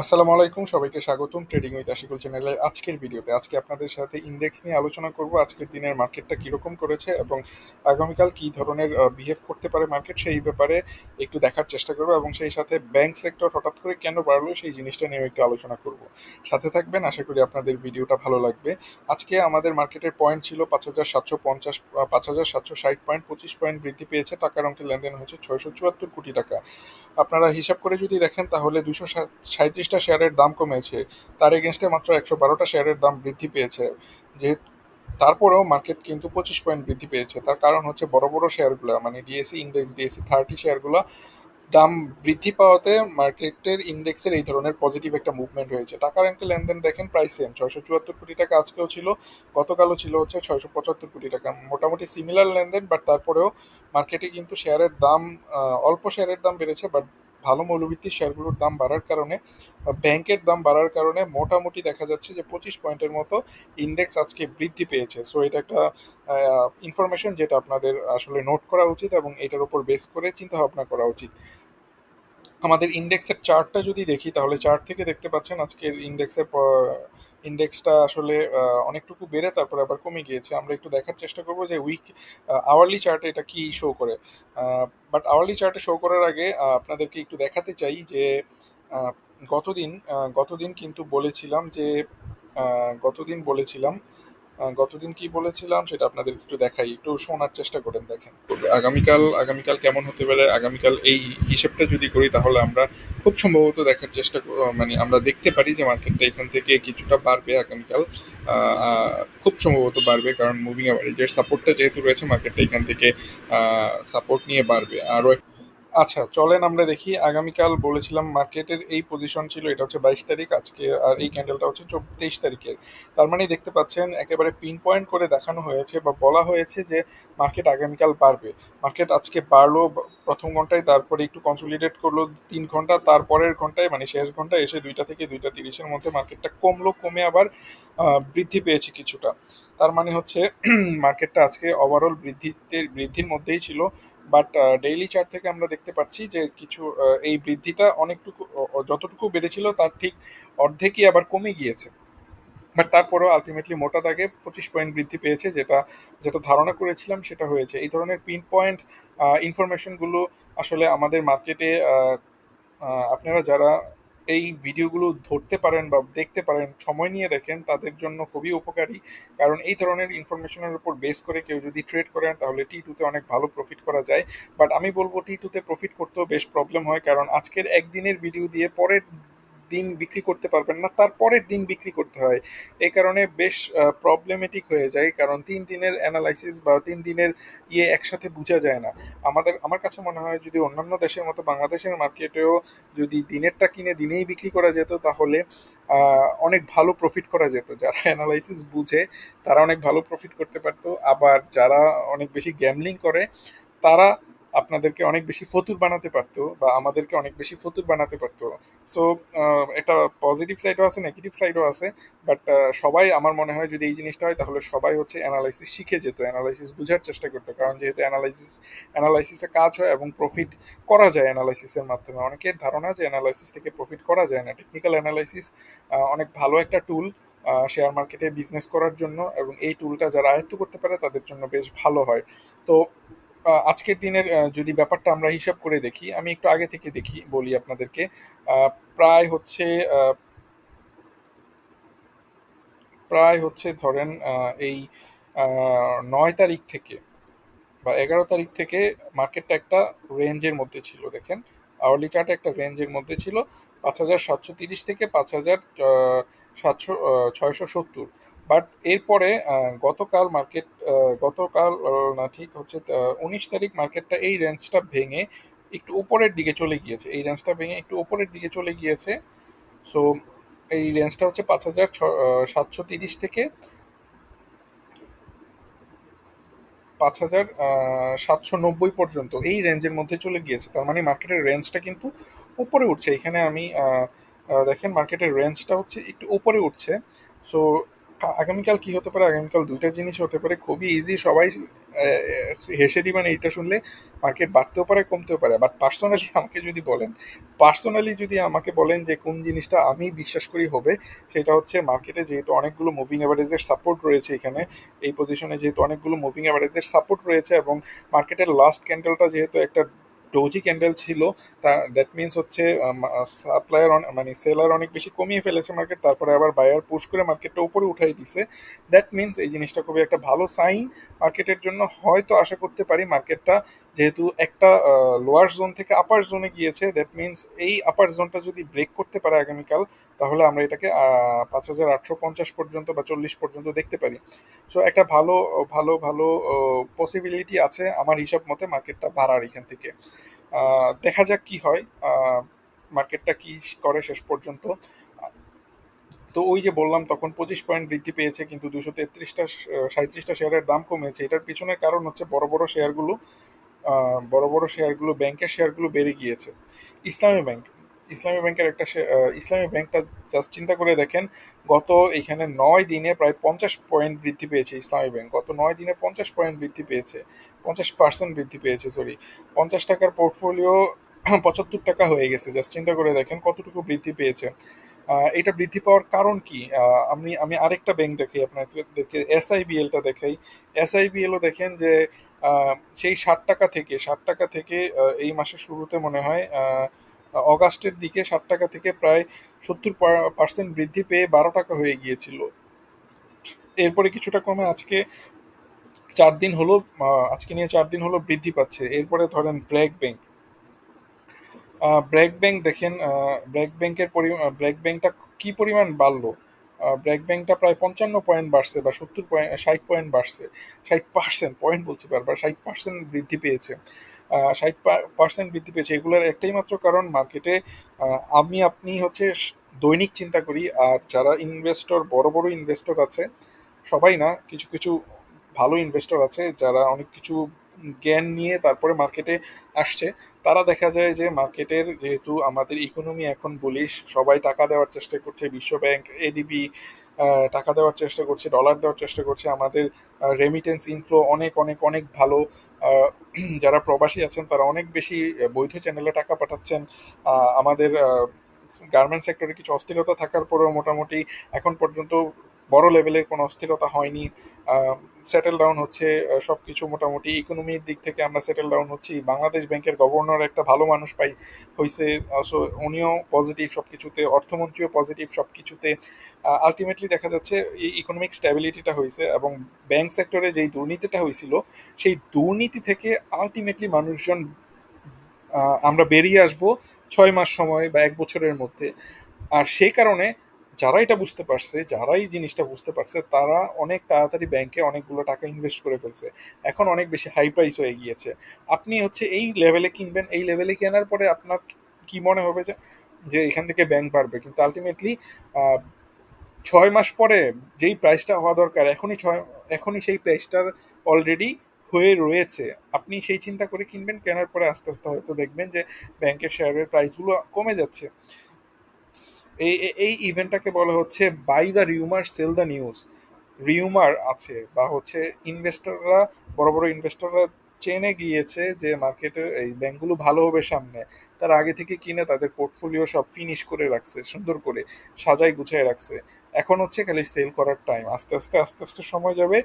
আসসালামু আলাইকুম, সবাইকে স্বাগতম ট্রেডিং উইথ আশিকুল চ্যানেলের আজকের ভিডিওতে। আজকে আপনাদের সাথে ইন্ডেক্স নিয়ে আলোচনা করব। আজকের দিনের মার্কেটটা কীরকম করেছে এবং আগামীকাল কী ধরনের বিহেভ করতে পারে মার্কেট, সেই ব্যাপারে একটু দেখার চেষ্টা করব এবং সেই সাথে ব্যাংক সেক্টর হঠাৎ করে কেন বাড়লো সেই জিনিসটা নিয়েও একটু আলোচনা করব। সাথে থাকবেন, আশা করি আপনাদের ভিডিওটা ভালো লাগবে। আজকে আমাদের মার্কেটের পয়েন্ট ছিল 5,750, 5,760 পয়েন্ট, 25 পয়েন্ট বৃদ্ধি পেয়েছে। টাকার অঙ্কে লেনদেন হয়েছে 674 কোটি টাকা। আপনারা হিসাব করে যদি দেখেন তাহলে 237টা শেয়ারের দাম কমেছে, তার এগেনস্টে মাত্র 112টা শেয়ারের দাম বৃদ্ধি পেয়েছে। যেহেতু তারপরেও মার্কেট কিন্তু 25 পয়েন্ট বৃদ্ধি পেয়েছে, তার কারণ হচ্ছে বড় বড় শেয়ারগুলো মানে ডিএসসি ইন্ডেক্স, ডিএসসি 30 শেয়ারগুলো দাম বৃদ্ধি পাওয়াতে মার্কেটের ইন্ডেক্সের এই ধরনের পজিটিভ একটা মুভমেন্ট হয়েছে। টাকার অঙ্কে লেনদেন দেখেন প্রায় সেম, 674 কোটি টাকা আজকেও ছিল, গতকালও ছিল হচ্ছে 675 কোটি টাকা, মোটামুটি সিমিলার লেনদেন। বাট তারপরেও মার্কেটে কিন্তু শেয়ারের দাম, অল্প শেয়ারের দাম বেড়েছে, বাট ভালো মৌলভিত্তির শেয়ারগুলোর দাম বাড়ার কারণে, ব্যাংকের দাম বাড়ার কারণে মোটামুটি দেখা যাচ্ছে যে 25 পয়েন্টের মতো ইন্ডেক্স আজকে বৃদ্ধি পেয়েছে। সো এটা একটা ইনফরমেশন যেটা আপনাদের আসলে নোট করা উচিত এবং এটার উপর বেস করে চিন্তা ভাবনা করা উচিত। আমাদের ইন্ডেক্সের চার্টটা যদি দেখি তাহলে চার্ট থেকে দেখতে পাচ্ছেন আজকের ইন্ডেক্সটা আসলে অনেকটুকু বেড়ে তারপরে আবার কমে গিয়েছে। আমরা একটু দেখার চেষ্টা করব যে আওয়ারলি চার্টে এটা কি শো করে। বাট আওয়ারলি চার্টে শো করার আগে আপনাদেরকে একটু দেখাতে চাই যে আহ, গতদিন কিন্তু বলেছিলাম যে গতদিন কি বলেছিলাম সেটা আপনাদের একটু দেখাই, একটু শোনার চেষ্টা করেন, দেখেন। আগামীকাল কেমন হতে পারে, আগামীকাল এই হিসেবটা যদি করি তাহলে আমরা খুব সম্ভবত দেখার মানে আমরা দেখতে পারি যে মার্কেটটা এখান থেকে কিছুটা বাড়বে আগামীকাল। খুব সম্ভবত বাড়বে, কারণ মুভিং অ্যাভারেজের সাপোর্টটা যেহেতু রয়েছে, মার্কেটটা এখান থেকে সাপোর্ট নিয়ে বাড়বে আরও। আচ্ছা, চলেন আমরা দেখি। আগামীকাল বলেছিলাম মার্কেটের এই পজিশন ছিল, এটা হচ্ছে 22 তারিখ আজকে, আর এই ক্যান্ডেলটা হচ্ছে 23 তারিখের। তার মানে দেখতে পাচ্ছেন একেবারে পিন পয়েন্ট করে দেখানো হয়েছে বা বলা হয়েছে যে মার্কেট আগামীকাল বাড়বে। মার্কেট আজকে বাড়লো প্রথম ঘন্টায়, তারপরে একটু কনসোলিডেট করলো 3 ঘন্টা, তারপরের ঘন্টায় মানে শেষ ঘন্টায় এসে 2টা থেকে 2টা 30-এর মধ্যে মার্কেটটা কমলো, কমে আবার বৃদ্ধি পেয়েছে কিছুটা। তার মানে হচ্ছে মার্কেটটা আজকে ওভারঅল বৃদ্ধির মধ্যেই ছিল। বাট ডেইলি চার্ট থেকে আমরা দেখতে পাচ্ছি যে কিছু এই বৃদ্ধিটা অনেকটুকু, যতটুকু বেড়েছিল তার ঠিক অর্ধেকই আবার কমে গিয়েছে। বাট তারপরেও আলটিমেটলি মোটা দাগে 25 পয়েন্ট বৃদ্ধি পেয়েছে, যেটা যেটা ধারণা করেছিলাম সেটা হয়েছে। এই ধরনের পিন পয়েন্ট ইনফরমেশনগুলো আসলে আমাদের মার্কেটে, আপনারা যারা এই ভিডিওগুলো ধরতে পারেন বা দেখতে পারেন, সময় নিয়ে দেখেন, তাদের জন্য খুবই উপকারী। কারণ এই ধরনের ইনফরমেশনের উপর বেস করে কেউ যদি ট্রেড করেন তাহলে T2-তে অনেক ভালো প্রফিট করা যায়। বাট আমি বলবো T2-তে প্রফিট করতেও বেশ প্রবলেম হয়, কারণ আজকের একদিনের ভিডিও দিয়ে পরের দিন বিক্রি করতে পারবেন না, তার পরের দিন বিক্রি করতে হয়। এই কারণে বেশ প্রবলেমেটিক হয়ে যায়, কারণ 3 দিনের অ্যানালাইসিস বা 3 দিনের একসাথে বোঝা যায় না। আমার কাছে মনে হয় যদি অন্যান্য দেশের মতো বাংলাদেশের মার্কেটেও যদি দিনেরটা কিনে দিনেই বিক্রি করা যেত তাহলে অনেক ভালো প্রফিট করা যেত। যারা অ্যানালাইসিস বুঝে তারা অনেক ভালো প্রফিট করতে পারতো, আবার যারা অনেক বেশি গ্যামলিং করে তারা আপনাদেরকে অনেক বেশি ফতুর বানাতে পারতো বা আমাদেরকে অনেক বেশি ফতুর বানাতে পারতো। সো এটা পজিটিভ সাইডও আছে, নেগেটিভ সাইডও আছে। বাট সবাই, আমার মনে হয় যদি এই জিনিসটা হয় তাহলে সবাই হচ্ছে অ্যানালাইসিস শিখে যেত, অ্যানালাইসিস বোঝার চেষ্টা করতো, কারণ যেহেতু অ্যানালাইসিসে কাজ হয় এবং প্রফিট করা যায় অ্যানালাইসিসের মাধ্যমে। অনেকের ধারণা যে অ্যানালাইসিস থেকে প্রফিট করা যায় না। টেকনিক্যাল অ্যানালাইসিস অনেক ভালো একটা টুল শেয়ার মার্কেটে বিজনেস করার জন্য, এবং এই টুলটা যারা আয়ত্ত করতে পারে তাদের জন্য বেশ ভালো হয়। তো আজকের দিনের যদি ব্যাপারটা আমরা হিসাব করে দেখি, আমি একটু আগে থেকে বলি আপনাদেরকে। আহ, প্রায় হচ্ছে আহ, প্রায় হচ্ছে ধরেন এই 9 তারিখ থেকে বা 11 তারিখ থেকে মার্কেটটা একটা রেঞ্জের মধ্যে ছিল, দেখেন। আওয়ারলি চার্টে একটা রেঞ্জের মধ্যে ছিল, 5,730 থেকে 5,670। বাট এরপরে গতকাল মার্কেট, গতকাল না, ঠিক হচ্ছে 19 তারিখ মার্কেটটা এই রেঞ্জটা ভেঙে একটু উপরের দিকে চলে গিয়েছে, এই রেঞ্জটা ভেঙে একটু উপরের দিকে চলে গিয়েছে। সো এই রেঞ্জটা হচ্ছে 5,730 থেকে 5,790 পর্যন্ত, এই রেঞ্জের মধ্যে চলে গিয়েছে। তার মানে মার্কেটের রেঞ্জটা কিন্তু উপরে উঠছে। এখানে আমি দেখেন মার্কেটের রেঞ্জটা হচ্ছে একটু উপরে উঠছে। সো আগামীকাল কি হতে পারে? আগামীকাল ২ টা জিনিস হতে পারে। খুবই ইজি, সবাই হেসে দিবেন এইটা শুনলে। মার্কেট বাড়তেও পারে, কমতেও পারে। বাট পার্সোনালি যদি আমাকে বলেন যে কোন জিনিসটা আমি বিশ্বাস করি হবে, সেটা হচ্ছে মার্কেটে যেহেতু অনেকগুলো মুভিং এভারেজের সাপোর্ট রয়েছে এখানে, এই পজিশনে যেহেতু অনেকগুলো মুভিং এভারেজের সাপোর্ট রয়েছে এবং মার্কেটের লাস্ট ক্যান্ডেলটা যেহেতু একটা ডোজি ক্যান্ডেল ছিল, তা দ্যাট মিনস হচ্ছে সাপ্লায়ার মানে সেলার অনেক বেশি কমিয়ে ফেলেছে মার্কেট, তারপরে আবার বায়ার পুশ করে মার্কেটটা উপরে উঠাই দিছে। দ্যাট মিনস এই জিনিসটা খুবই একটা ভালো সাইন মার্কেটের জন্য। হয়তো আশা করতে পারি মার্কেটটা যেহেতু একটা লোয়ার জোন থেকে আপার জোনে গিয়েছে, দ্যাট মিনস এই আপার জোনটা যদি ব্রেক করতে পারে আগামীকাল, তাহলে আমরা এটাকে 5,850 পর্যন্ত বা 40 পর্যন্ত দেখতে পারি। সো একটা ভালো ভালো ভালো পসিবিলিটি আছে আমার হিসাব মতে মার্কেটটা বাড়ার এখান থেকে। দেখা যাক কি হয়, মার্কেটটা কি করে শেষ পর্যন্ত। তো ওই যে বললাম তখন 25 পয়েন্ট বৃদ্ধি পেয়েছে, কিন্তু 233টা শেয়ারের দাম কমেছে। এটার পিছনের কারণ হচ্ছে বড় বড় শেয়ারগুলো ব্যাংকের শেয়ারগুলো বেড়ে গিয়েছে। ইসলামী ব্যাংক ইসলামী ব্যাংকের ইসলামী ব্যাংকটা জাস্ট চিন্তা করে দেখেন, গত এখানে 9 দিনে প্রায় 50 পয়েন্ট বৃদ্ধি পেয়েছে ইসলামী ব্যাংক। গত 9 দিনে 50 পয়েন্ট বৃদ্ধি পেয়েছে, 50% বৃদ্ধি পেয়েছে, সরি। 50 টাকার পোর্টফোলিও 75 টাকা হয়ে গেছে। জাস্ট চিন্তা করে দেখেন কতটুকু বৃদ্ধি পেয়েছে। এটা বৃদ্ধি পাওয়ার কারণ কি? আমি আমি আরেকটা ব্যাংক দেখাই আপনাদেরকে, এসআইবিএলটা দেখাই। এসআইবিএলও দেখেন যে সেই 60 টাকা থেকে এই মাসের শুরুতে মনে হয় অগাস্টের দিকে 60 টাকা থেকে প্রায় 70% বৃদ্ধি পেয়ে 12 টাকা হয়ে গিয়েছিল। এরপরে কিছুটা কমে চার দিন হলো আজকে নিয়ে 4 দিন হলো বৃদ্ধি পাচ্ছে। এরপরে ধরেন ব্র্যাক ব্যাংক। ব্র্যাক ব্যাংক দেখেন, ব্র্যাক ব্যাংকটা কি পরিমাণ বাড়লো। ব্র্যাক ব্যাংকটা প্রায় 55 পয়েন্ট বাড়ছে বা 70 পয়েন্ট, 60 পয়েন্ট বাড়ছে। 60% পয়েন্ট বলছি বারবার, 60% বৃদ্ধি পেয়েছে। 60% বৃদ্ধি পেয়েছে। এগুলোর একটাই মাত্র কারণ মার্কেটে আমি আপনি হচ্ছে দৈনিক চিন্তা করি, আর যারা ইনভেস্টর, বড় বড় ইনভেস্টর আছে, সবাই না, কিছু কিছু ভালো ইনভেস্টর আছে যারা অনেক কিছু জ্ঞান নিয়ে তারপরে মার্কেটে আসছে। তারা দেখা যায় যে মার্কেটের যেহেতু আমাদের ইকোনমি এখন বুলিশ, সবাই টাকা দেওয়ার চেষ্টা করছে, বিশ্বব্যাংক, এডিবি টাকা দেওয়ার চেষ্টা করছে, ডলার দেওয়ার চেষ্টা করছে, আমাদের রেমিটেন্স ইনফ্লো অনেক অনেক অনেক ভালো। যারা প্রবাসী আছেন তারা অনেক বেশি বৈধ চ্যানেলে টাকা পাঠাচ্ছেন। আমাদের গার্মেন্ট সেক্টরে কিছু অস্থিরতা থাকার পরেও মোটামুটি এখন পর্যন্ত বড় লেভেলের কোনো অস্থিরতা হয়নি। সেটেল ডাউন হচ্ছে সব কিছু মোটামুটি, ইকোনমির দিক থেকে আমরা সেটেল ডাউন হচ্ছি। বাংলাদেশ ব্যাংকের গভর্নর একটা ভালো মানুষ হয়েছে, সো উনিও পজিটিভ সব কিছুতে, অর্থমন্ত্রীও পজিটিভ সব কিছুতে। আলটিমেটলি দেখা যাচ্ছে এই ইকোনমিক স্ট্যাবিলিটিটা হয়েছে, এবং ব্যাংক সেক্টরে যেই দুর্নীতিটা হয়েছিল, সেই দুর্নীতি থেকে আলটিমেটলি মানুষজন আমরা বেরিয়ে আসব 6 মাস সময় বা 1 বছরের মধ্যে। আর সেই কারণে যারা এটা বুঝতে পারছে, যারা এই জিনিসটা বুঝতে পারছে, তারা অনেক তাড়াতাড়ি ব্যাংকে অনেকগুলো টাকা ইনভেস্ট করে ফেলছে। এখন অনেক বেশি হাই প্রাইস হয়ে গিয়েছে। আপনি হচ্ছে এই লেভেলে কিনবেন, এই লেভেলে কেনার পরে আপনার কি মনে হবে যে যে এখান থেকে ব্যাংক বাড়বে, কিন্তু আলটিমেটলি 6 মাস পরে যেই প্রাইসটা হওয়া দরকার, এখনই সেই প্রাইসটার অলরেডি হয়ে রয়েছে। আপনি সেই চিন্তা করে কিনবেন, কেনার পরে আস্তে আস্তে হয়তো দেখবেন যে ব্যাংকের শেয়ারের প্রাইসগুলো কমে যাচ্ছে। এই ইভেন্টটাকে বলা হচ্ছে buy the rumour sell the news. Rumour আছে বা হচ্ছে ইনভেস্টররা, বড় বড় ইনভেস্টররা চেনে গিয়েছে যে মার্কেটের এই ব্যাংকগুলো ভালো হবে সামনে, তারা আগে থেকে কিনে তাদের পোর্টফোলিও সব ফিনিশ করে রাখছে, সুন্দর করে সাজাই গুছাই রাখছে। এখন হচ্ছে খালি সেল করার টাইম। আস্তে আস্তে আস্তে আস্তে সময় যাবে,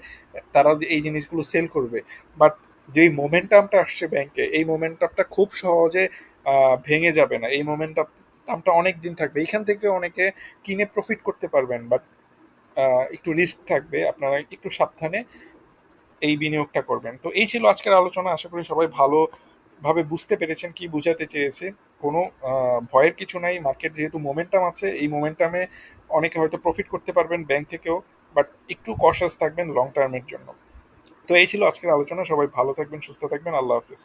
তারা এই জিনিসগুলো সেল করবে। বাট যেই মোমেন্টামটা আসছে ব্যাংকে, এই মোমেন্টামটা খুব সহজে ভেঙে যাবে না। এই মোমেন্টামটা অনেক দিন থাকবে। এইখান থেকে অনেকে কিনে প্রফিট করতে পারবেন, বাট একটু রিস্ক থাকবে, আপনারা একটু সাবধানে এই বিনিয়োগটা করবেন। তো এই ছিল আজকের আলোচনা। আশা করি সবাই ভালোভাবে বুঝতে পেরেছেন কি বুঝাতে চেয়েছে। কোনো ভয়ের কিছু নাই। মার্কেট যেহেতু মোমেন্টাম আছে, এই মোমেন্টামে অনেকে হয়তো প্রফিট করতে পারবেন ব্যাংক থেকেও, বাট একটু কশাস থাকবেন লং টার্মের জন্য। তো এই ছিল আজকের আলোচনা। সবাই ভালো থাকবেন, সুস্থ থাকবেন। আল্লাহ হাফিজ।